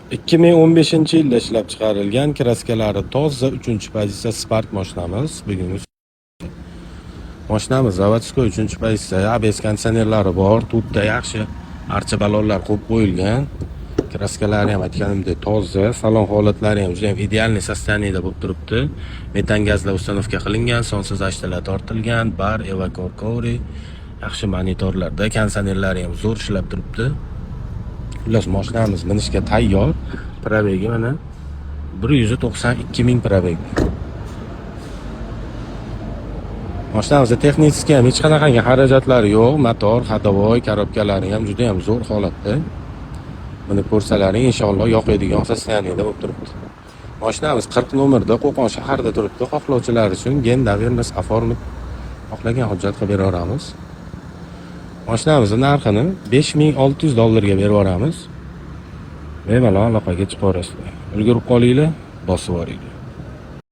2015-yilda ishlab chiqarilgan, kraskalari toza, 3-pozitsiya Spark mashinamiz. Bugungi mashinamiz zavodskoy 3-pozitsiya, ABS konditsionerlari bor, tutda yaxshi, archa balonlar qo'yib qo'yilgan. Kraskalari ham aytganimdek toza, salon holatlari ham juda ham idealniy sostoyaniyda bo'lib turibdi. Metan gazla ustanovka qilingan, sonsiz ashtalar tortilgan, bar, evakor kovri, yaxshi monitorlarda, konditsionerlari ham zo'r ishlab turibdi. Xullas mashinamiz minishga tayyor. Probegi mana 192 ming probeg. Mashinamizda texnik ham hech qanaqangi xarajatlari yo'q. Motor, ходовой, korobkalari ham juda ham zo'r holatda. Buni ko'rsalaring inshaalloh yoqadigan sostoyaniyda bo'lib turibdi. Mashinamiz 40 nomerda Qo'qon shahrida turibdi. Xohlovchilar uchun gen davermas oformib xohlagan hujjat qilib beraveramiz. Mashinamizning narxini $5600 ga berib yuboramiz. Bemalol aloqaga chiqaverasizlar. Ulgurib qolinglar, bosib yuboringlar.